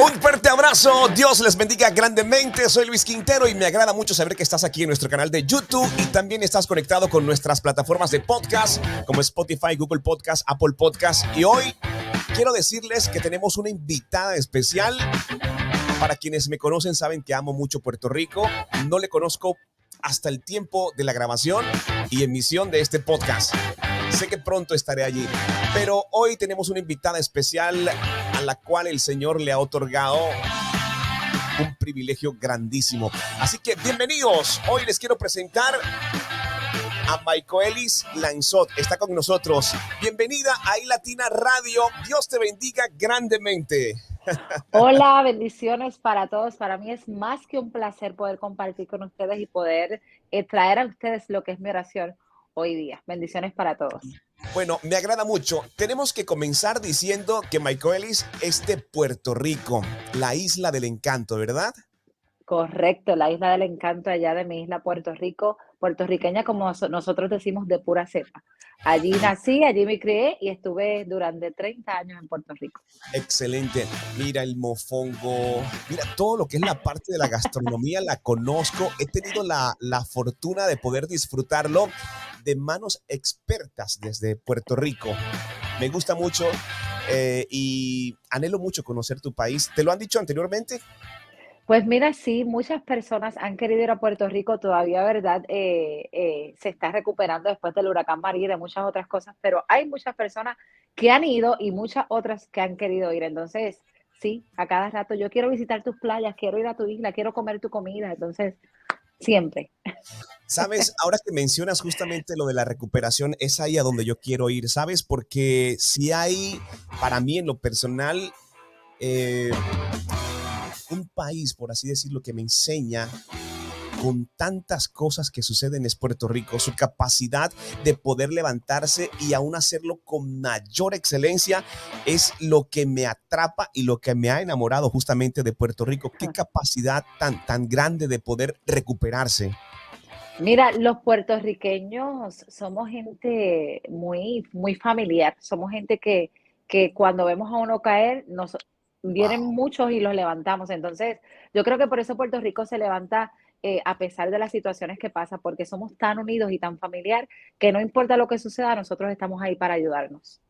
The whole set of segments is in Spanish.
Un fuerte abrazo, Dios les bendiga grandemente, soy Luis Quintero y me agrada mucho saber que estás aquí en nuestro canal de YouTube y también estás conectado con nuestras plataformas de podcast como Spotify, Google Podcast, Apple Podcast. Y hoy quiero decirles que tenemos una invitada especial. Para quienes me conocen saben que amo mucho Puerto Rico, no le conozco hasta el tiempo de la grabación y emisión de este podcast. Sé que pronto estaré allí, pero hoy tenemos una invitada especial a la cual el Señor le ha otorgado un privilegio grandísimo. Así que bienvenidos. Hoy les quiero presentar a Michaelis Lanzot. Está con nosotros. Bienvenida a iLatina Radio. Dios te bendiga grandemente. Hola, bendiciones para todos. Para mí es más que un placer poder compartir con ustedes y poder traer a ustedes lo que es mi oración hoy día. Bendiciones para todos. Bueno, me agrada mucho. Tenemos que comenzar diciendo que Michaelis es de Puerto Rico, la isla del encanto, ¿verdad? Correcto, la isla del encanto allá de mi isla Puerto Rico, puertorriqueña como nosotros decimos de pura cepa. Allí nací, allí me crié y estuve durante 30 años en Puerto Rico. Excelente. Mira el mofongo, mira todo lo que es la parte de la gastronomía, la conozco. He tenido la fortuna de poder disfrutarlo de manos expertas desde Puerto Rico. Me gusta mucho y anhelo mucho conocer tu país. ¿Te lo han dicho anteriormente? Pues mira, sí, muchas personas han querido ir a Puerto Rico, todavía, ¿verdad? Se está recuperando después del huracán María y de muchas otras cosas, pero hay muchas personas que han ido y muchas otras que han querido ir. Entonces, sí, a cada rato, yo quiero visitar tus playas, quiero ir a tu isla, quiero comer tu comida, entonces, siempre. Sabes, ahora que mencionas justamente lo de la recuperación, es ahí a donde yo quiero ir, ¿sabes? Porque si hay, para mí en lo personal, eh, un país, por así decirlo, que me enseña con tantas cosas que suceden es Puerto Rico, su capacidad de poder levantarse y aún hacerlo con mayor excelencia es lo que me atrapa y lo que me ha enamorado justamente de Puerto Rico. Qué capacidad tan grande de poder recuperarse. Mira, los puertorriqueños somos gente muy, muy familiar, somos gente que cuando vemos a uno caer, vienen Wow. muchos y los levantamos. Entonces, yo creo que por eso Puerto Rico se levanta a pesar de las situaciones que pasa, porque somos tan unidos y tan familiar que no importa lo que suceda, nosotros estamos ahí para ayudarnos.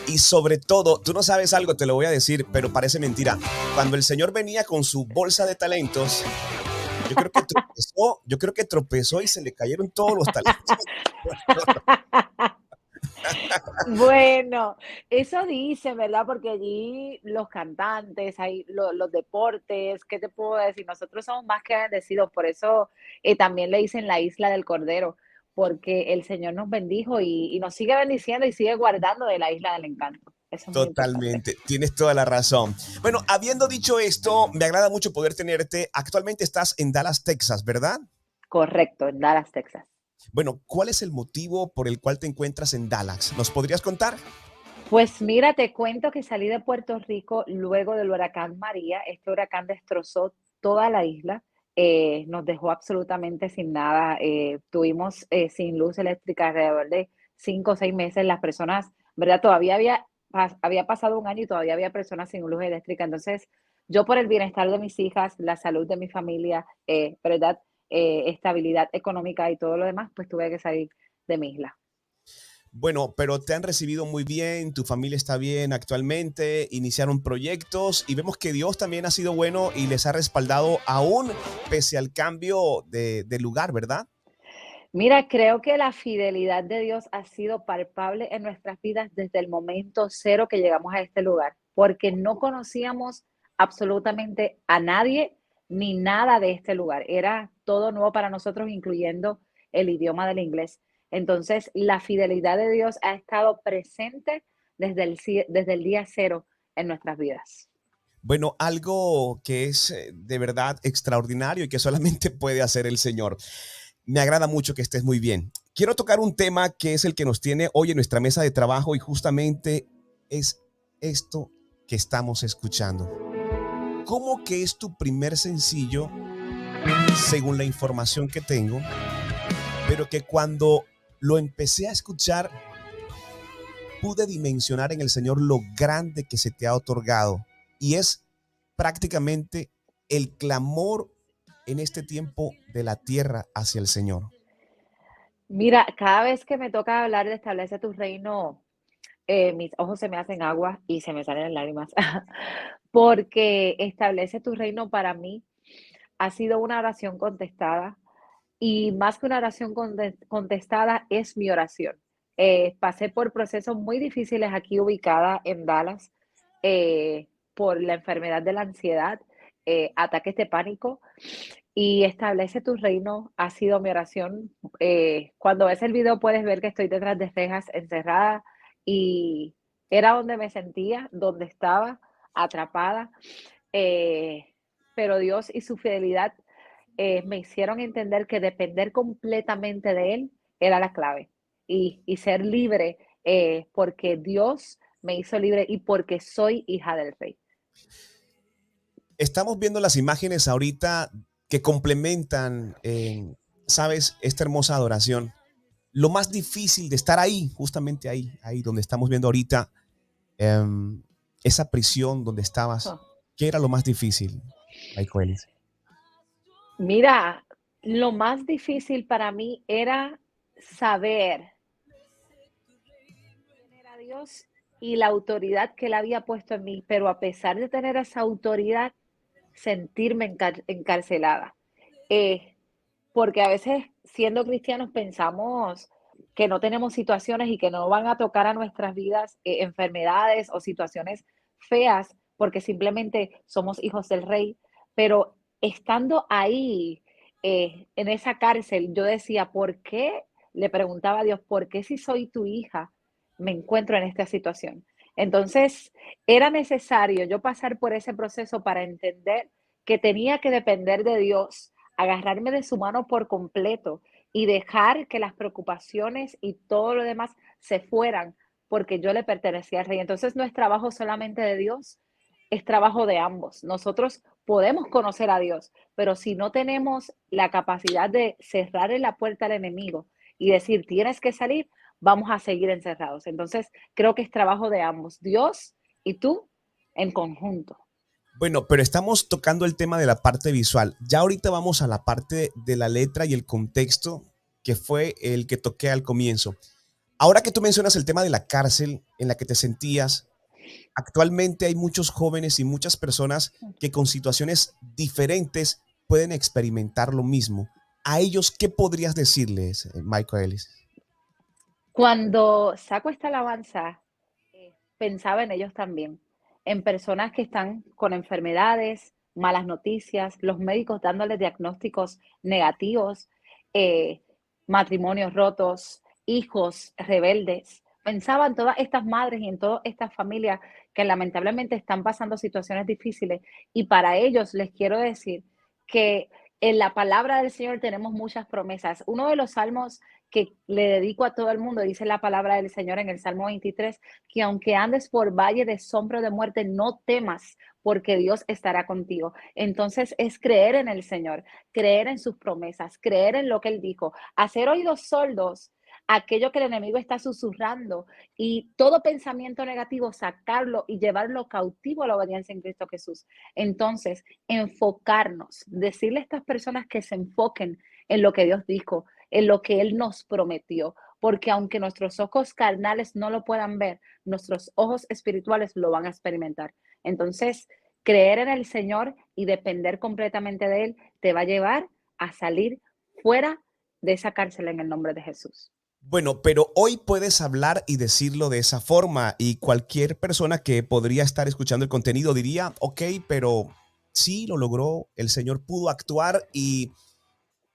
Y sobre todo, tú no sabes algo, te lo voy a decir, pero parece mentira. Cuando el Señor venía con su bolsa de talentos, yo creo que tropezó y se le cayeron todos los talentos. Bueno, eso dicen, ¿verdad? Porque allí los cantantes, hay los deportes, ¿qué te puedo decir? Nosotros somos más que bendecidos, por eso también le dicen la isla del Cordero, porque el Señor nos bendijo y nos sigue bendiciendo y sigue guardando de la isla del encanto. Eso es muy importante. Totalmente, tienes toda la razón. Bueno, habiendo dicho esto, me agrada mucho poder tenerte. Actualmente estás en Dallas, Texas, ¿verdad? Correcto, en Dallas, Texas. Bueno, ¿cuál es el motivo por el cual te encuentras en Dallas? ¿Nos podrías contar? Pues mira, te cuento que salí de Puerto Rico luego del huracán María. Este huracán destrozó toda la isla, nos dejó absolutamente sin nada. Tuvimos sin luz eléctrica alrededor de 5 o 6 meses. Las personas, ¿verdad? Todavía había pasado un año y todavía había personas sin luz eléctrica. Entonces, yo por el bienestar de mis hijas, la salud de mi familia, ¿verdad? Estabilidad económica y todo lo demás, pues tuve que salir de mi isla. Bueno, pero te han recibido muy bien, tu familia está bien actualmente, iniciaron proyectos y vemos que Dios también ha sido bueno y les ha respaldado aún pese al cambio de lugar, ¿verdad? Mira, creo que la fidelidad de Dios ha sido palpable en nuestras vidas desde el momento cero que llegamos a este lugar, porque no conocíamos absolutamente a nadie ni nada de este lugar. Era todo nuevo para nosotros, incluyendo el idioma del inglés. Entonces, la fidelidad de Dios ha estado presente desde el día cero en nuestras vidas. Bueno, algo que es de verdad extraordinario y que solamente puede hacer el Señor. Me agrada mucho que estés muy bien. Quiero tocar un tema que es el que nos tiene hoy en nuestra mesa de trabajo y justamente es esto que estamos escuchando. ¿Cómo que es tu primer sencillo, según la información que tengo, pero que cuando lo empecé a escuchar pude dimensionar en el Señor lo grande que se te ha otorgado. Y es prácticamente el clamor en este tiempo de la tierra hacia el Señor. Mira, cada vez que me toca hablar de establece tu reino, mis ojos se me hacen agua y se me salen lágrimas, porque establece tu reino para mí ha sido una oración contestada y más que una oración contestada es mi oración. Pasé por procesos muy difíciles aquí ubicada en Dallas por la enfermedad de la ansiedad, ataques de pánico y establece tu reino ha sido mi oración. Cuando ves el video puedes ver que estoy detrás de rejas encerrada y era donde me sentía, donde estaba atrapada. Eh, pero Dios y su fidelidad me hicieron entender que depender completamente de Él era la clave y ser libre porque Dios me hizo libre y porque soy hija del Rey. Estamos viendo las imágenes ahorita que complementan, ¿sabes? Esta hermosa adoración. Lo más difícil de estar ahí, justamente ahí donde estamos viendo ahorita, em, esa prisión donde estabas, Oh, ¿qué era lo más difícil, Michael Ellis? mira, lo más difícil para mí era saber quién era Dios y la autoridad que Él había puesto en mí, pero a pesar de tener esa autoridad, sentirme encarcelada. Eh, Porque a veces, siendo cristianos, pensamos que no tenemos situaciones y que no van a tocar a nuestras vidas, enfermedades o situaciones feas, porque simplemente somos hijos del Rey. Pero estando ahí, en esa cárcel, yo decía, ¿por qué? Le preguntaba a Dios, ¿por qué si soy tu hija me encuentro en esta situación? Entonces, era necesario yo pasar por ese proceso para entender que tenía que depender de Dios, agarrarme de su mano por completo y dejar que las preocupaciones y todo lo demás se fueran, porque yo le pertenecía al Rey. Entonces no es trabajo solamente de Dios, es trabajo de ambos. Nosotros podemos conocer a Dios, pero si no tenemos la capacidad de cerrarle la puerta al enemigo y decir, tienes que salir, vamos a seguir encerrados. Entonces creo que es trabajo de ambos, Dios y tú en conjunto. Bueno, pero estamos tocando el tema de la parte visual. Ya ahorita vamos a la parte de la letra y el contexto que fue el que toqué al comienzo. Ahora que tú mencionas el tema de la cárcel en la que te sentías, actualmente hay muchos jóvenes y muchas personas que con situaciones diferentes pueden experimentar lo mismo. ¿A ellos qué podrías decirles, Michael Ellis? Cuando saco esta alabanza, pensaba en ellos también, en personas que están con enfermedades, malas noticias, los médicos dándoles diagnósticos negativos, eh, matrimonios rotos, hijos rebeldes. Pensaba en todas estas madres y en todas estas familias que lamentablemente están pasando situaciones difíciles y para ellos les quiero decir que en la palabra del Señor tenemos muchas promesas. Uno de los salmos que le dedico a todo el mundo, dice la palabra del Señor en el Salmo 23, que aunque andes por valle de sombra de muerte, no temas, porque Dios estará contigo. Entonces es creer en el Señor, creer en sus promesas, creer en lo que Él dijo, hacer oídos sordos a aquello que el enemigo está susurrando y todo pensamiento negativo, sacarlo y llevarlo cautivo a la obediencia en Cristo Jesús. Entonces, enfocarnos, decirle a estas personas que se enfoquen en lo que Dios dijo, en lo que Él nos prometió, porque aunque nuestros ojos carnales no lo puedan ver, nuestros ojos espirituales lo van a experimentar. Entonces, creer en el Señor y depender completamente de Él te va a llevar a salir fuera de esa cárcel en el nombre de Jesús. Bueno, pero hoy puedes hablar y decirlo de esa forma y cualquier persona que podría estar escuchando el contenido diría, ok, pero sí lo logró, el Señor pudo actuar y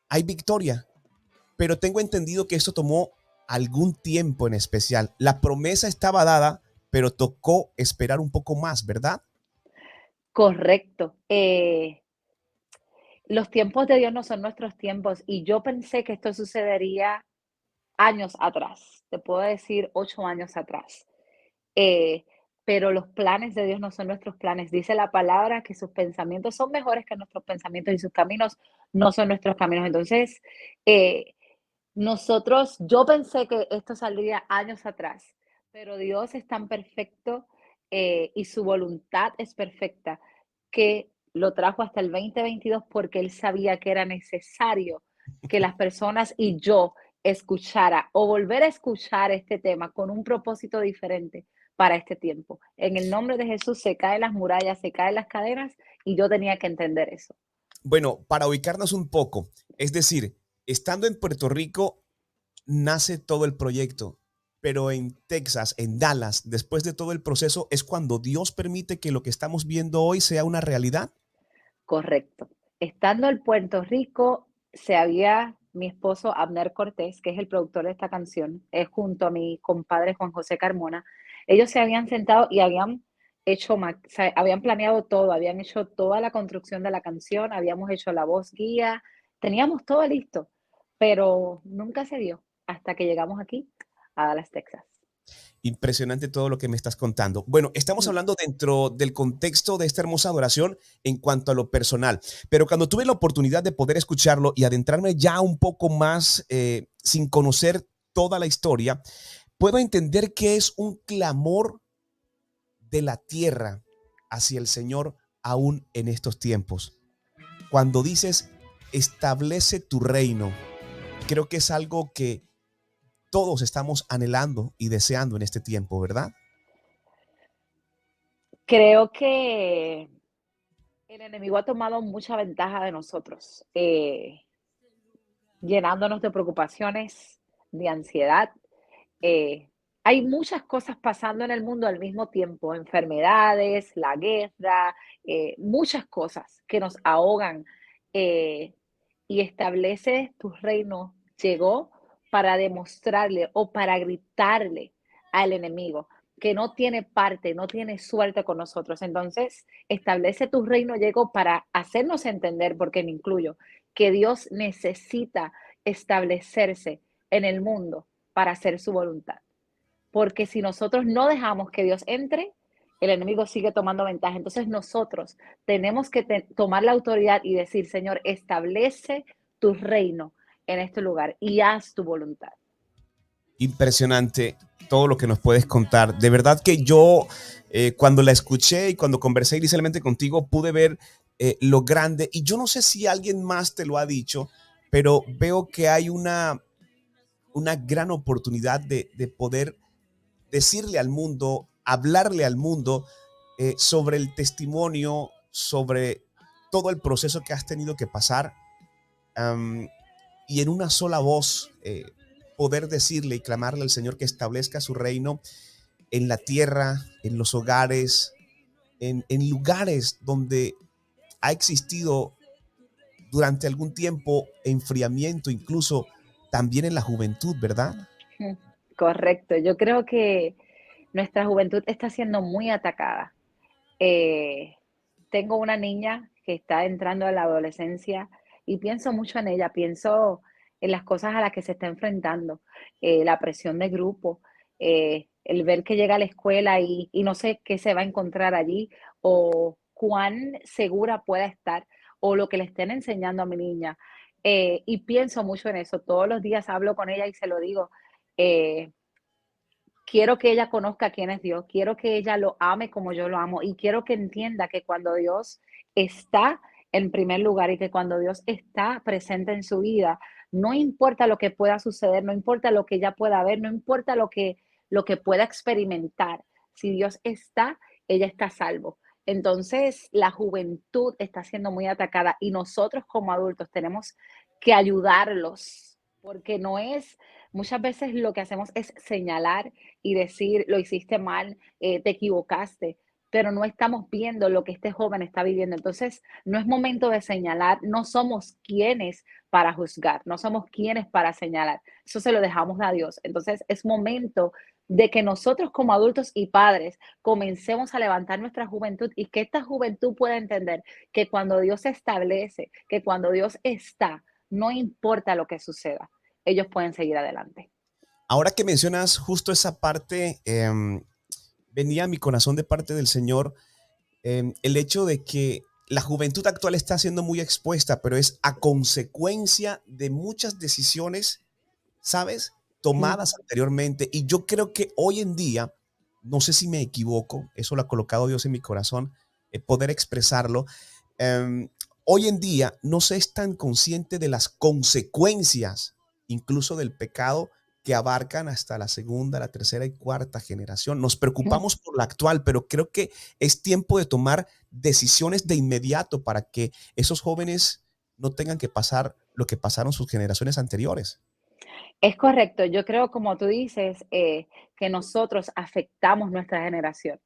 hay victoria. Pero tengo entendido que esto tomó algún tiempo en especial. La promesa estaba dada, pero tocó esperar un poco más, ¿verdad? Correcto. Los tiempos de Dios no son nuestros tiempos y yo pensé que esto sucedería años atrás, te puedo decir 8 años atrás. Eh, pero los planes de Dios no son nuestros planes. Dice la palabra que sus pensamientos son mejores que nuestros pensamientos y sus caminos no son nuestros caminos. Entonces, yo pensé que esto saldría años atrás, Pero Dios es tan perfecto, y su voluntad es perfecta, que lo trajo hasta el 2022 porque Él sabía que era necesario que las personas y yo escuchara o volver a escuchar este tema con un propósito diferente para este tiempo. En el nombre de Jesús se caen las murallas, se caen las cadenas y yo tenía que entender eso. Bueno, para ubicarnos un poco, es decir, estando en Puerto Rico nace todo el proyecto, pero en Texas, en Dallas, después de todo el proceso, es cuando Dios permite que lo que estamos viendo hoy sea una realidad. Correcto. Estando en Puerto Rico, se había mi esposo Abner Cortés, que es el productor de esta canción, junto a mi compadre Juan José Carmona, ellos se habían sentado y habían hecho, o sea, habían planeado todo, habían hecho toda la construcción de la canción, habíamos hecho la voz guía, teníamos todo listo, pero nunca se dio hasta que llegamos aquí a Dallas, Texas. Impresionante todo lo que me estás contando. Bueno, estamos Mm. hablando dentro del contexto de esta hermosa adoración en cuanto a lo personal, pero cuando tuve la oportunidad de poder escucharlo y adentrarme ya un poco más sin conocer toda la historia, puedo entender que es un clamor de la tierra hacia el Señor aún en estos tiempos. Cuando dices, establece tu reino, creo que es algo que todos estamos anhelando y deseando en este tiempo, ¿verdad? Creo que el enemigo ha tomado mucha ventaja de nosotros. Llenándonos de preocupaciones, de ansiedad. Eh, Hay muchas cosas pasando en el mundo al mismo tiempo, enfermedades, la guerra, muchas cosas que nos ahogan. eh, y establece tu reino, llegó para demostrarle o para gritarle al enemigo que no tiene parte, no tiene suerte con nosotros. Entonces, establece tu reino, llegó para hacernos entender, porque me incluyo, que Dios necesita establecerse en el mundo para hacer su voluntad. Porque si nosotros no dejamos que Dios entre, el enemigo sigue tomando ventaja. Entonces nosotros tenemos que tomar la autoridad y decir, Señor, establece tu reino en este lugar y haz tu voluntad. Impresionante todo lo que nos puedes contar. De verdad que yo cuando la escuché y cuando conversé inicialmente contigo pude ver lo grande y yo no sé si alguien más te lo ha dicho, pero veo que hay una gran oportunidad de poder decirle al mundo, hablarle al mundo sobre el testimonio, sobre todo el proceso que has tenido que pasar um, y en una sola voz poder decirle y clamarle al Señor que establezca su reino en la tierra, en los hogares, en lugares donde ha existido durante algún tiempo enfriamiento, incluso también en la juventud, ¿verdad? Mm, correcto. Yo creo que nuestra juventud está siendo muy atacada. Eh, Tengo una niña que está entrando a la adolescencia y pienso mucho en ella, pienso en las cosas a las que se está enfrentando, la presión de grupo, el ver que llega a la escuela y no sé qué se va a encontrar allí o cuán segura pueda estar o lo que le estén enseñando a mi niña. Y pienso mucho en eso, todos los días hablo con ella y se lo digo. eh, Quiero que ella conozca quién es Dios, quiero que ella lo ame como yo lo amo y quiero que entienda que cuando Dios está en primer lugar y que cuando Dios está presente en su vida, no importa lo que pueda suceder, no importa lo que ella pueda ver, no importa lo que pueda experimentar, si Dios está, ella está a salvo. Entonces, la juventud está siendo muy atacada y nosotros como adultos tenemos que ayudarlos, porque no es, muchas veces lo que hacemos es señalar y decir, lo hiciste mal, te equivocaste, pero no estamos viendo lo que este joven está viviendo. Entonces, no es momento de señalar, no somos quienes para juzgar, no somos quienes para señalar. Eso se lo dejamos a Dios. Entonces, es momento de que nosotros como adultos y padres comencemos a levantar nuestra juventud y que esta juventud pueda entender que cuando Dios se establece, que cuando Dios está, no importa lo que suceda, ellos pueden seguir adelante. Ahora que mencionas justo esa parte, venía a mi corazón de parte del Señor el hecho de que la juventud actual está siendo muy expuesta, pero es a consecuencia de muchas decisiones, ¿sabes? tomadas anteriormente. Y yo creo que hoy en día, no sé si me equivoco, eso lo ha colocado Dios en mi corazón, poder expresarlo. em, Hoy en día no se es tan consciente de las consecuencias, incluso del pecado, que abarcan hasta la segunda, la tercera y cuarta generación. Nos preocupamos por la actual, pero creo que es tiempo de tomar decisiones de inmediato para que esos jóvenes no tengan que pasar lo que pasaron sus generaciones anteriores. Es correcto. Yo creo, como tú dices, que nosotros afectamos nuestra generación.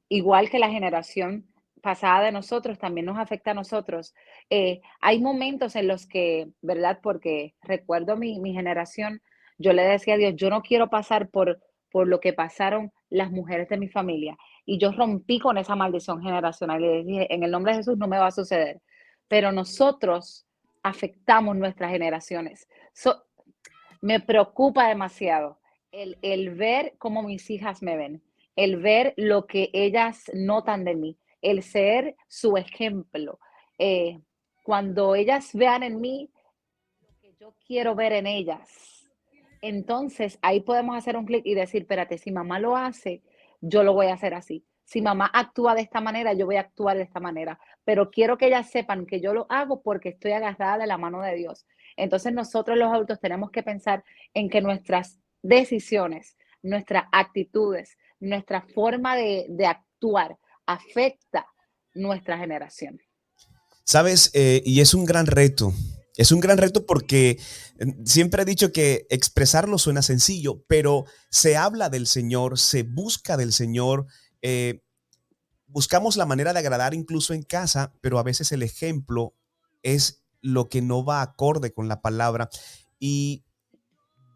Igual que la generación pasada de nosotros, también nos afecta a nosotros. Hay momentos en los que, ¿verdad? Porque recuerdo mi generación, yo le decía a Dios, yo no quiero pasar por lo que pasaron las mujeres de mi familia. Y yo rompí con esa maldición generacional y le dije, en el nombre de Jesús no me va a suceder. Pero nosotros afectamos nuestras generaciones. Me preocupa demasiado el ver cómo mis hijas me ven, el ver lo que ellas notan de mí, el ser su ejemplo. Eh, Cuando ellas vean en mí lo que yo quiero ver en ellas, entonces ahí podemos hacer un clic y decir, espérate, si mamá lo hace, yo lo voy a hacer así. Si mamá actúa de esta manera, yo voy a actuar de esta manera. Pero quiero que ellas sepan que yo lo hago porque estoy agarrada de la mano de Dios. Entonces nosotros los adultos tenemos que pensar en que nuestras decisiones, nuestras actitudes, nuestra forma de actuar afecta nuestra generación. Sabes, y es un gran reto. Es un gran reto porque siempre he dicho que expresarlo suena sencillo, pero se habla del Señor, se busca del Señor, eh, buscamos la manera de agradar incluso en casa, pero a veces el ejemplo es lo que no va acorde con la palabra. Y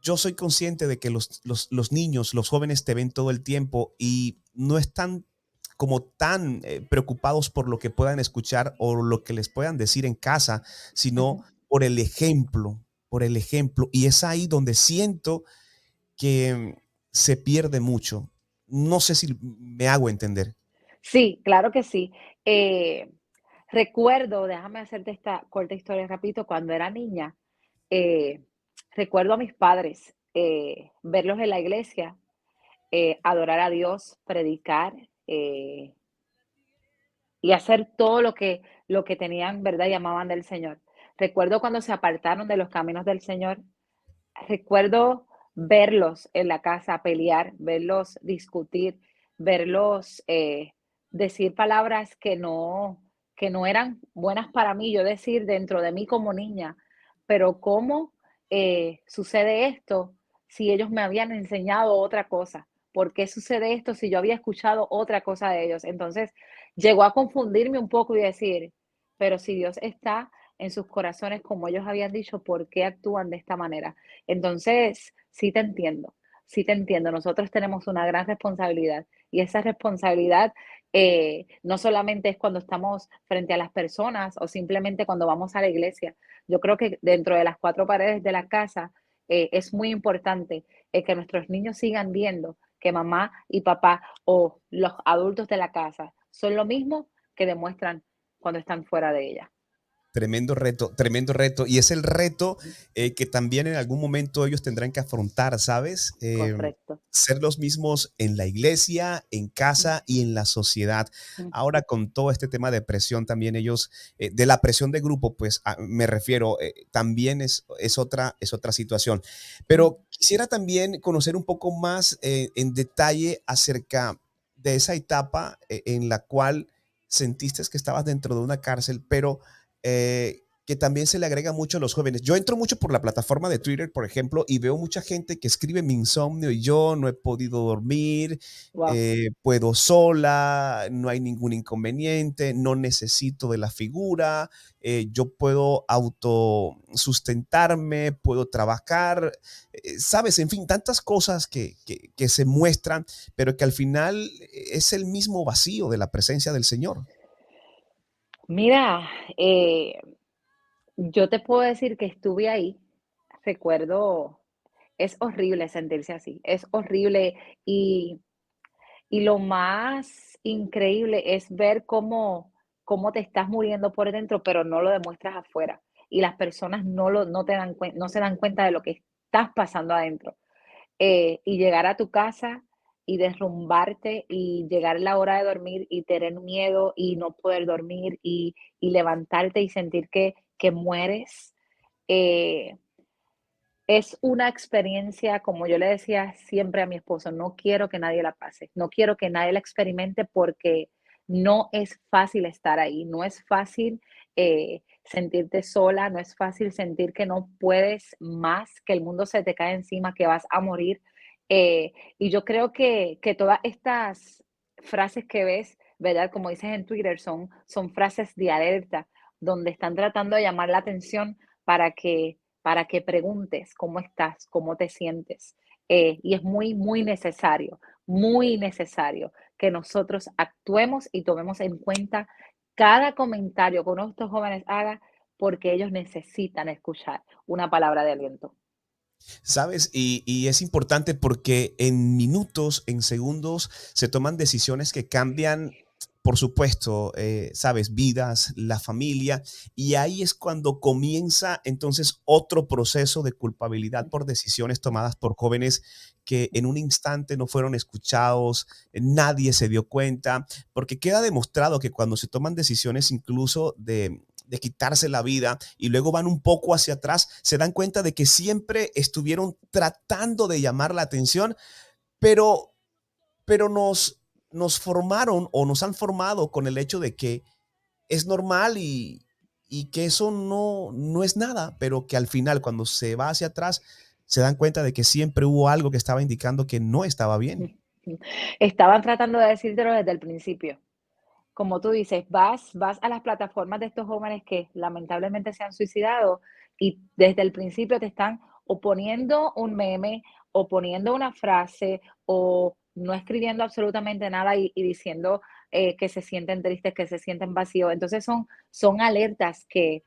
yo soy consciente de que los niños, los jóvenes te ven todo el tiempo y no están como tan preocupados por lo que puedan escuchar o lo que les puedan decir en casa, sino Ujú. por el ejemplo, por el ejemplo. Y es ahí donde siento que se pierde mucho. No sé si me hago entender. Sí, claro que sí. Eh, Recuerdo, déjame hacerte esta corta historia rapidito, cuando era niña, eh, recuerdo a mis padres, verlos en la iglesia, adorar a Dios, predicar, y hacer todo lo que tenían, ¿verdad? Y amaban del Señor. Recuerdo cuando se apartaron de los caminos del Señor. Recuerdo verlos en la casa pelear, verlos discutir, verlos, decir palabras que no eran buenas para mí, yo decir dentro de mí como niña, pero ¿cómo, sucede esto si ellos me habían enseñado otra cosa? ¿Por qué sucede esto si yo había escuchado otra cosa de ellos? Entonces, llegó a confundirme un poco y decir, pero si Dios está en sus corazones, como ellos habían dicho, ¿por qué actúan de esta manera? Entonces, sí te entiendo, sí te entiendo. Nosotros tenemos una gran responsabilidad y esa responsabilidad no solamente es cuando estamos frente a las personas o simplemente cuando vamos a la iglesia. Yo creo que dentro de las cuatro paredes de la casa es muy importante que nuestros niños sigan viendo que mamá y papá o los adultos de la casa son lo mismo que demuestran cuando están fuera de ella. Tremendo reto, tremendo reto. Y es el reto que también en algún momento ellos tendrán que afrontar, ¿sabes? Correcto. Ser los mismos en la iglesia, en casa y en la sociedad. Ujú, Ahora con todo este tema de presión, también ellos, de la presión de grupo, pues me refiero, también es otra situación. ujú. Pero quisiera también conocer un poco más en detalle acerca de esa etapa en la cual sentiste que estabas dentro de una cárcel, pero que también se le agrega mucho a los jóvenes. Yo entro mucho por la plataforma de Twitter, por ejemplo, y veo mucha gente que escribe mi insomnio y yo no he podido dormir, Wow. puedo sola, no hay ningún inconveniente, no necesito de la figura, yo puedo autosustentarme, puedo trabajar, sabes, en fin, tantas cosas que se muestran, pero que al final es el mismo vacío de la presencia del Señor. Mira, yo te puedo decir que estuve ahí. Recuerdo, es horrible sentirse así, es horrible y, y lo más increíble es ver cómo te estás muriendo por dentro, pero no lo demuestras afuera. Y las personas no te dan no se dan cuenta de lo que estás pasando adentro. Y llegar a tu casa y derrumbarte y llegar la hora de dormir y tener miedo y no poder dormir y levantarte y sentir que mueres. eh, es una experiencia, como yo le decía siempre a mi esposo, no quiero que nadie la pase, no quiero que nadie la experimente porque no es fácil estar ahí, no es fácil sentirte sola, no es fácil sentir que no puedes más, que el mundo se te cae encima, que vas a morir. Y yo creo que todas estas frases que ves, ¿verdad? Como dices en Twitter, son frases de alerta, donde están tratando de llamar la atención para que preguntes cómo estás, cómo te sientes. Y es muy necesario que nosotros actuemos y tomemos en cuenta cada comentario que uno de estos jóvenes haga, porque ellos necesitan escuchar una palabra de aliento. ¿Sabes? Y es importante porque en minutos, en segundos, se toman decisiones que cambian, por supuesto, ¿sabes? Vidas, la familia. Y ahí es cuando comienza entonces otro proceso de culpabilidad por decisiones tomadas por jóvenes que en un instante no fueron escuchados, nadie se dio cuenta, porque queda demostrado que cuando se toman decisiones incluso de quitarse la vida y luego van un poco hacia atrás, se dan cuenta de que siempre estuvieron tratando de llamar la atención, pero, pero nos formaron o nos han formado con el hecho de que es normal y que eso no es nada, pero que al final cuando se va hacia atrás se dan cuenta de que siempre hubo algo que estaba indicando que no estaba bien. Estaban tratando de decírtelo desde el principio. Como tú dices, vas a las plataformas de estos jóvenes que lamentablemente se han suicidado y desde el principio te están o poniendo un meme o poniendo una frase o no escribiendo absolutamente nada y diciendo que se sienten tristes, que se sienten vacíos. Entonces son alertas que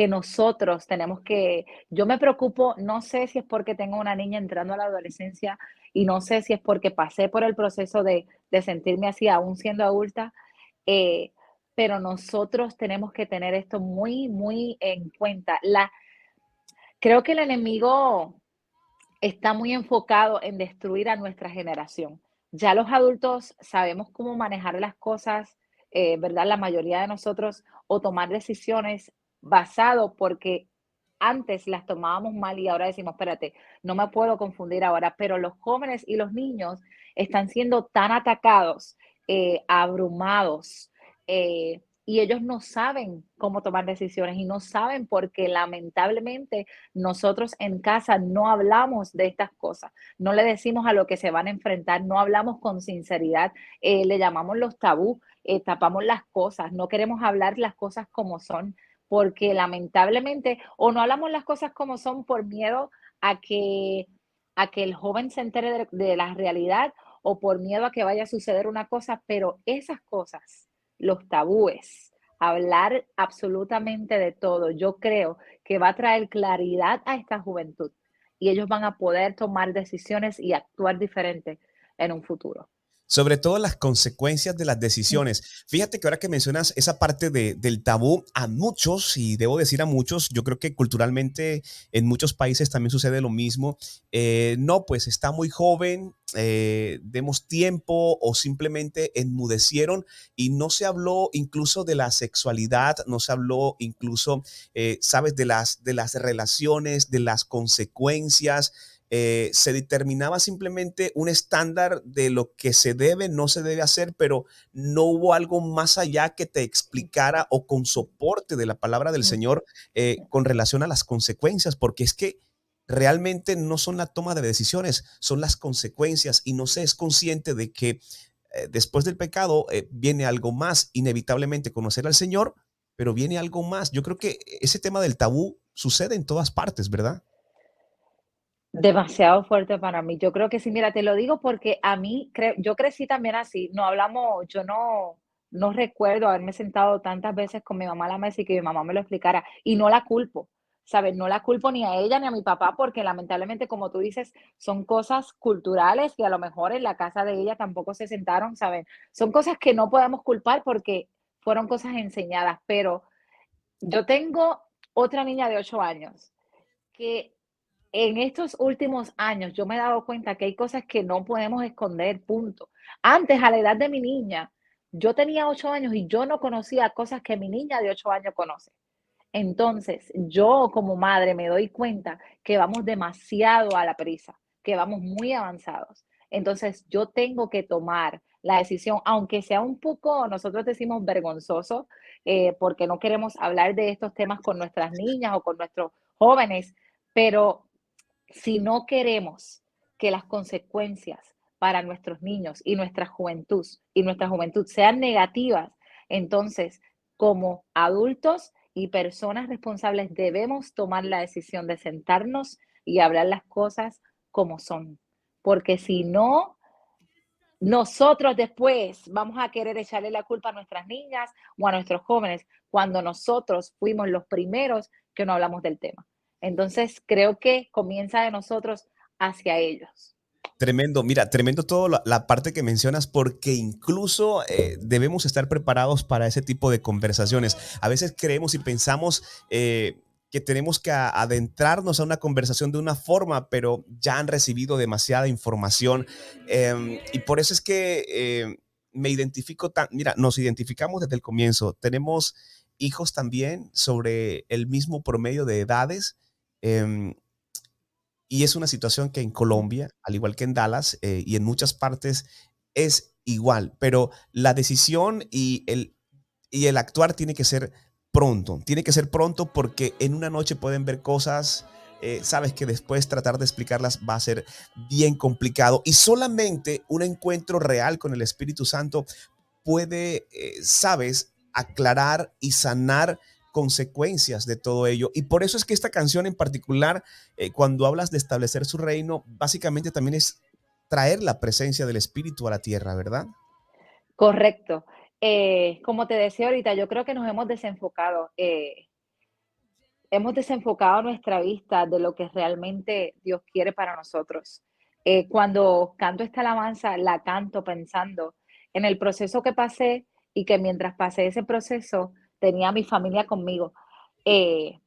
nosotros tenemos que, yo me preocupo, no sé si es porque tengo una niña entrando a la adolescencia y no sé si es porque pasé por el proceso de sentirme así aún siendo adulta, eh, pero nosotros tenemos que tener esto muy en cuenta. Creo que el enemigo está muy enfocado en destruir a nuestra generación. Ya los adultos sabemos cómo manejar las cosas, ¿verdad? La mayoría de nosotros o tomar decisiones basado porque antes las tomábamos mal y ahora decimos, espérate, no me puedo confundir ahora, pero los jóvenes y los niños están siendo tan atacados, abrumados, y ellos no saben cómo tomar decisiones y no saben porque lamentablemente nosotros en casa no hablamos de estas cosas, no le decimos a lo que se van a enfrentar, no hablamos con sinceridad, le llamamos los tabú, tapamos las cosas, no queremos hablar las cosas como son, porque lamentablemente o no hablamos las cosas como son por miedo a que, a que el joven se entere de la realidad o por miedo a que vaya a suceder una cosa, pero esas cosas, los tabúes, hablar absolutamente de todo, yo creo que va a traer claridad a esta juventud y ellos van a poder tomar decisiones y actuar diferente en un futuro. Sobre todo las consecuencias de las decisiones. Fíjate que ahora que mencionas esa parte del tabú, a muchos, y debo decir a muchos, yo creo que culturalmente en muchos países también sucede lo mismo. No, pues está muy joven, demos tiempo o simplemente enmudecieron y no se habló incluso de la sexualidad, no se habló incluso, sabes, de las relaciones, de las consecuencias, se determinaba simplemente un estándar de lo que se debe, no se debe hacer, pero no hubo algo más allá que te explicara o con soporte de la palabra del Señor con relación a las consecuencias, porque es que realmente no son la toma de decisiones, son las consecuencias y no se es consciente de que después del pecado viene algo más, inevitablemente conocer al Señor, pero viene algo más. Yo creo que ese tema del tabú sucede en todas partes, ¿verdad? Demasiado fuerte para mí. Yo creo que sí, mira, te lo digo porque a mí, yo crecí también así, no hablamos, yo no recuerdo haberme sentado tantas veces con mi mamá a la mesa y que mi mamá me lo explicara, y no la culpo, ¿sabes? No la culpo ni a ella ni a mi papá, porque lamentablemente, como tú dices, son cosas culturales que a lo mejor en la casa de ella tampoco se sentaron, ¿sabes? Son cosas que no podemos culpar porque fueron cosas enseñadas, pero yo tengo otra niña de 8 años que En estos últimos años yo me he dado cuenta que hay cosas que no podemos esconder, punto. Antes, a la edad de mi niña, yo tenía 8 años y yo no conocía cosas que mi niña de 8 años conoce. Entonces, yo como madre me doy cuenta que vamos demasiado a la prisa, que vamos muy avanzados. Entonces, yo tengo que tomar la decisión, aunque sea un poco, nosotros decimos vergonzoso, porque no queremos hablar de estos temas con nuestras niñas o con nuestros jóvenes, pero si no queremos que las consecuencias para nuestros niños y nuestra juventud sean negativas, entonces como adultos y personas responsables debemos tomar la decisión de sentarnos y hablar las cosas como son, porque si no, nosotros después vamos a querer echarle la culpa a nuestras niñas o a nuestros jóvenes cuando nosotros fuimos los primeros que no hablamos del tema. Entonces, creo que comienza de nosotros hacia ellos. Tremendo, mira, tremendo todo la parte que mencionas porque incluso debemos estar preparados para ese tipo de conversaciones. A veces creemos y pensamos que tenemos que adentrarnos a una conversación de una forma, pero ya han recibido demasiada información y por eso es que me identifico mira, nos identificamos desde el comienzo. Tenemos hijos también sobre el mismo promedio de edades. em, y es una situación que en Colombia, al igual que en Dallas y en muchas partes, es igual, pero la decisión y el actuar tiene que ser pronto porque en una noche pueden ver cosas, sabes que después tratar de explicarlas va a ser bien complicado y solamente un encuentro real con el Espíritu Santo puede, sabes, aclarar y sanar consecuencias de todo ello. Y por eso es que esta canción en particular, cuando hablas de establecer su reino, básicamente también es traer la presencia del Espíritu a la tierra, ¿verdad? Correcto. Como te decía ahorita, yo creo que nos hemos desenfocado nuestra vista de lo que realmente Dios quiere para nosotros. Cuando canto esta alabanza, la canto pensando en el proceso que pasé y que mientras pasé ese proceso tenía a mi familia conmigo. Eh,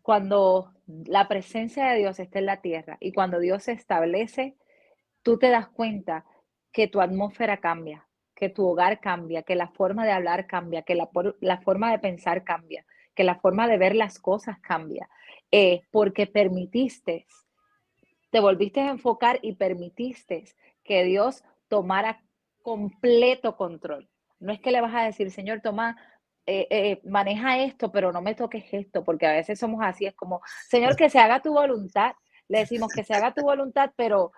Cuando la presencia de Dios está en la tierra y cuando Dios se establece, tú te das cuenta que tu atmósfera cambia, que tu hogar cambia, que la forma de hablar cambia, que la forma de pensar cambia, que la forma de ver las cosas cambia, porque permitiste, te volviste a enfocar y permitiste que Dios tomara completo control. No es que le vas a decir, Señor, toma, maneja esto, pero no me toques esto, porque a veces somos así, es como, Señor, que se haga tu voluntad. Le decimos que se haga tu voluntad, pero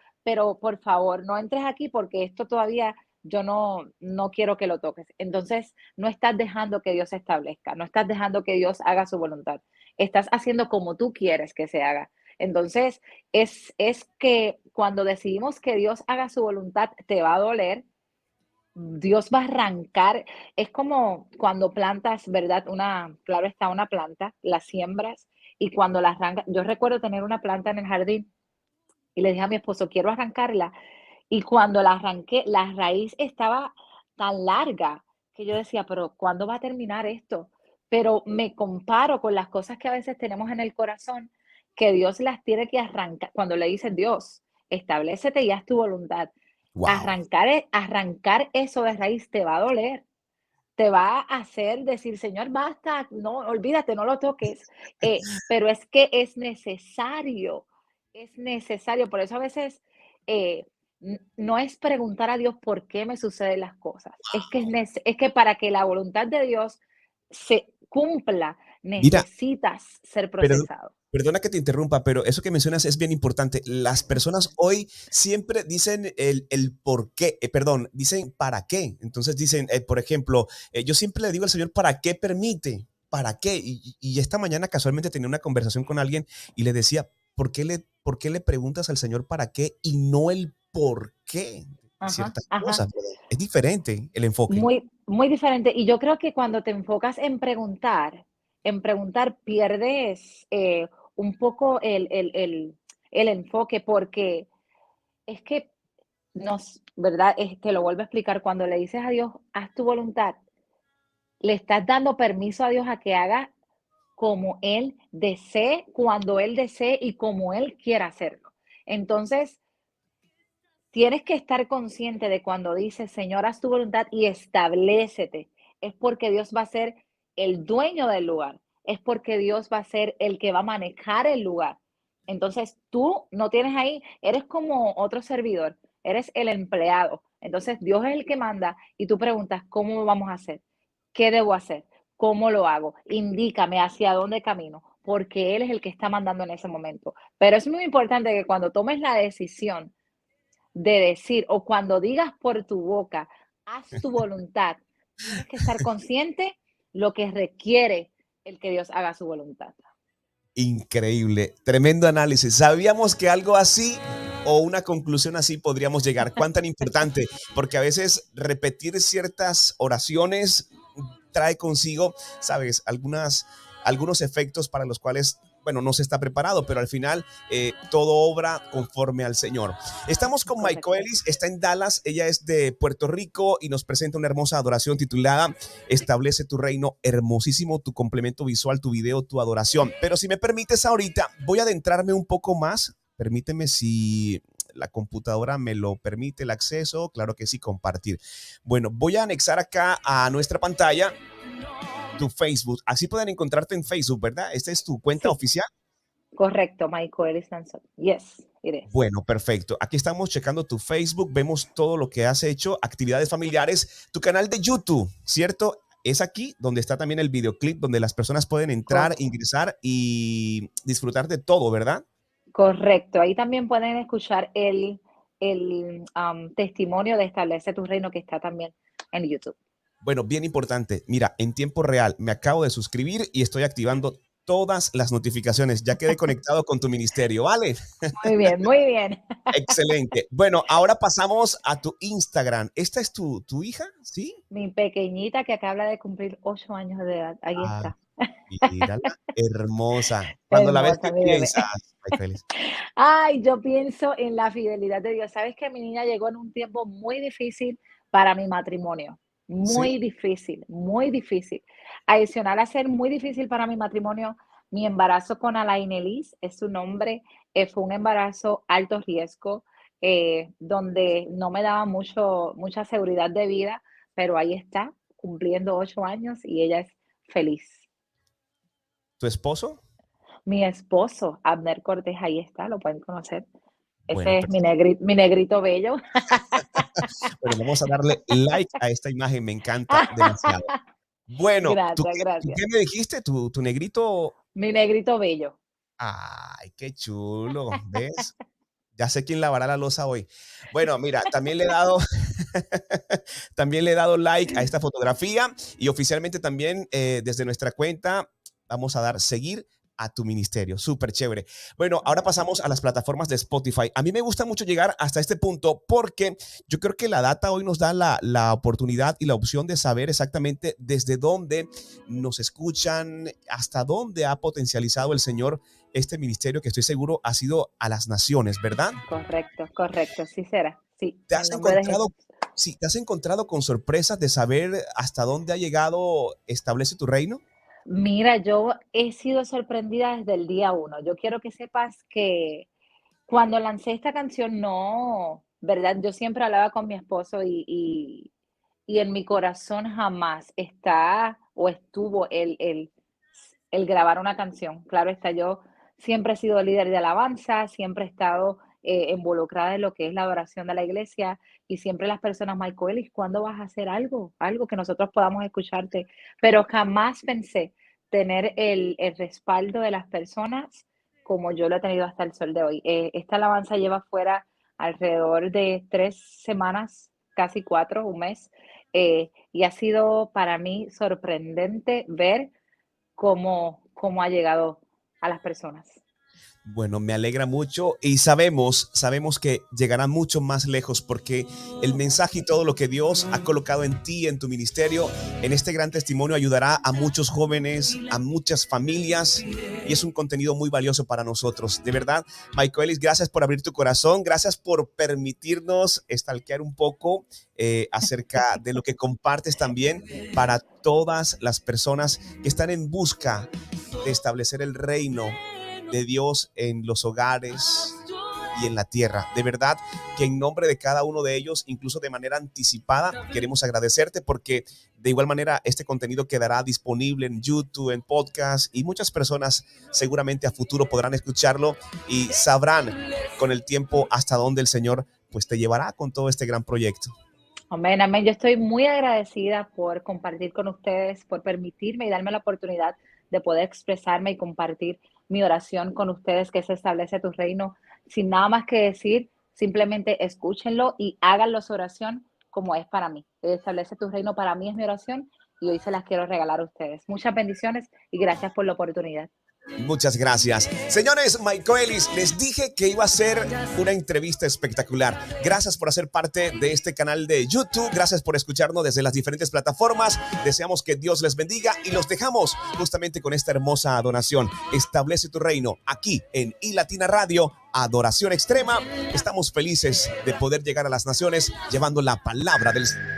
por favor, no entres aquí porque esto todavía yo no quiero que lo toques. Entonces, no estás dejando que Dios se establezca, no estás dejando que Dios haga su voluntad. Estás haciendo como tú quieres que se haga. Entonces, es que cuando decidimos que Dios haga su voluntad, te va a doler, Dios va a arrancar, es como cuando plantas, ¿verdad? Claro está, una planta, la siembras y cuando la arrancas, yo recuerdo tener una planta en el jardín y le dije a mi esposo, quiero arrancarla. Y cuando la arranqué, la raíz estaba tan larga que yo decía, pero ¿cuándo va a terminar esto? Pero me comparo con las cosas que a veces tenemos en el corazón, que Dios las tiene que arrancar. Cuando le dices, Dios, establécete y haz tu voluntad. Wow. Arrancar eso de raíz te va a doler, te va a hacer decir, Señor, basta, no, olvídate, no lo toques. Pero es que es necesario. Por eso a veces eh, no es preguntar a Dios por qué me suceden las cosas. Es que para que la voluntad de Dios se cumpla, Mira, necesitas ser Perdo- procesado. perdona que te interrumpa, pero eso que mencionas es bien importante. Las personas hoy siempre dicen el por qué, perdón, dicen para qué. Entonces dicen, por ejemplo, yo siempre le digo al Señor, ¿para qué permite? ¿Para qué? Y esta mañana casualmente tenía una conversación con alguien y le decía, por qué le preguntas al Señor para qué y no el por qué de Ajá, ciertas ajá. cosas, ¿verdad? Es diferente el enfoque. Muy, muy diferente. Y yo creo que cuando te enfocas en preguntar, pierdes un poco el enfoque, porque es que ¿verdad? Te lo vuelvo a explicar, cuando le dices a Dios, haz tu voluntad, le estás dando permiso a Dios a que haga como Él desee, cuando Él desee y como Él quiera hacerlo. Entonces, tienes que estar consciente de cuando dices, Señor, haz tu voluntad y establécete. Es porque Dios va a ser el dueño del lugar. Es porque Dios va a ser el que va a manejar el lugar. Entonces, tú no tienes ahí, eres como otro servidor, eres el empleado. Entonces, Dios es el que manda y tú preguntas, ¿cómo lo vamos a hacer? ¿Qué debo hacer? ¿Cómo lo hago? Indícame hacia dónde camino, porque Él es el que está mandando en ese momento. Pero es muy importante que cuando tomes la decisión de decir o cuando digas por tu boca, haz tu voluntad, tienes que estar consciente lo que requiere el que Dios haga su voluntad. Increíble, tremendo análisis. Sabíamos que algo así o una conclusión así podríamos llegar. ¿Cuán tan importante? Porque a veces repetir ciertas oraciones trae consigo, sabes, algunos efectos para los cuales, bueno, no se está preparado, pero al final todo obra conforme al Señor. Estamos con Correcto. Maikoelis, está en Dallas, ella es de Puerto Rico y nos presenta una hermosa adoración titulada Establece tu reino, hermosísimo tu complemento visual, tu video, tu adoración. Pero si me permites ahorita, voy a adentrarme un poco más, permíteme si la computadora me lo permite el acceso, claro que sí, compartir. Bueno, voy a anexar acá a nuestra pantalla tu Facebook. Así pueden encontrarte en Facebook, ¿verdad? Esta es tu cuenta Sí, oficial. correcto, Michael is Sansón. Yes, it is. Bueno, perfecto. Aquí estamos checando tu Facebook, vemos todo lo que has hecho, actividades familiares, tu canal de YouTube, ¿cierto? Es aquí donde está también el videoclip, donde las personas pueden entrar, Cor- ingresar y disfrutar de todo, ¿verdad? correcto. Ahí también pueden escuchar el testimonio de Establece tu reino que está también en YouTube. Bueno, bien importante. Mira, en tiempo real me acabo de suscribir y estoy activando todas las notificaciones. Ya quedé conectado con tu ministerio, ¿vale? Muy bien, muy bien. Excelente. Bueno, ahora pasamos a tu Instagram. ¿Esta es tu hija? ¿Sí? Mi pequeñita que acaba de cumplir 8 años de edad, ahí Ah, está. mírala, hermosa. Cuando la ves, ¿qué Hermosa, mi bebé. piensas, Michaelis? Ay, yo pienso en la fidelidad de Dios. Sabes que mi niña llegó en un tiempo muy difícil para mi matrimonio, Sí, muy difícil, muy difícil. Adicional a ser muy difícil para mi matrimonio, mi embarazo con Alain Elise, es su nombre, fue un embarazo alto riesgo, donde no me daba mucha seguridad de vida, pero ahí está, cumpliendo 8 años y ella es feliz. ¿tu esposo? Mi esposo, Abner Cortés, ahí está, lo pueden conocer. Bueno, Ese es perfecto. mi negrito bello. Bueno, vamos a darle like a esta imagen, me encanta demasiado. Bueno, Gracias, tú gracias. qué me dijiste? ¿Tu negrito? Mi negrito bello. Ay, qué chulo, ¿ves? Ya sé quién lavará la loza hoy. Bueno, mira, también le he dado, también le he dado like a esta fotografía y oficialmente también desde nuestra cuenta vamos a dar seguir a tu ministerio. Súper chévere. Bueno, ahora pasamos a las plataformas de Spotify. A mí me gusta mucho llegar hasta este punto porque yo creo que la data hoy nos da la oportunidad y la opción de saber exactamente desde dónde nos escuchan, hasta dónde ha potencializado el Señor este ministerio que estoy seguro ha sido a las naciones, ¿verdad? Correcto, correcto, sí será. Sí, ¿Te en has el nombre de encontrado, Jesús. sí, te has encontrado con sorpresas de saber hasta dónde ha llegado Establece tu reino? Mira, yo he sido sorprendida desde el día uno. Yo quiero que sepas que cuando lancé esta canción, no, ¿verdad? Yo siempre hablaba con mi esposo y en mi corazón jamás está o estuvo el grabar una canción. Claro está, yo siempre he sido líder de alabanza, siempre he estado involucrada en lo que es la adoración de la iglesia y siempre las personas, Michael, ¿y cuándo vas a hacer algo? Algo que nosotros podamos escucharte. Pero jamás pensé tener el respaldo de las personas como yo lo he tenido hasta el sol de hoy. Esta alabanza lleva fuera alrededor de 3 semanas, casi cuatro, un mes, y ha sido para mí sorprendente ver cómo ha llegado a las personas. Bueno, me alegra mucho y sabemos que llegará mucho más lejos porque el mensaje y todo lo que Dios ha colocado en ti, en tu ministerio, en este gran testimonio ayudará a muchos jóvenes, a muchas familias y es un contenido muy valioso para nosotros. De verdad, Michaelis, gracias por abrir tu corazón, gracias por permitirnos estalquear un poco acerca de lo que compartes también para todas las personas que están en busca de establecer el reino de Dios en los hogares y en la tierra. De verdad que en nombre de cada uno de ellos, incluso de manera anticipada, queremos agradecerte porque de igual manera este contenido quedará disponible en YouTube, en podcast, y muchas personas seguramente a futuro podrán escucharlo y sabrán con el tiempo hasta dónde el Señor pues te llevará con todo este gran proyecto. Amén, amén. Yo estoy muy agradecida por compartir con ustedes, por permitirme y darme la oportunidad de poder expresarme y compartir mi oración con ustedes, que se establece tu reino. Sin nada más que decir, simplemente escúchenlo y háganlo su oración como es para mí. Establece tu reino para mí es mi oración y hoy se las quiero regalar a ustedes. Muchas bendiciones y gracias por la oportunidad. Muchas gracias. Señores, Michael Ellis, les dije que iba a ser una entrevista espectacular. Gracias por hacer parte de este canal de YouTube. Gracias por escucharnos desde las diferentes plataformas. Deseamos que Dios les bendiga y los dejamos justamente con esta hermosa adoración. Establece tu reino aquí en iLatina Radio, Adoración Extrema. Estamos felices de poder llegar a las naciones llevando la palabra del Señor.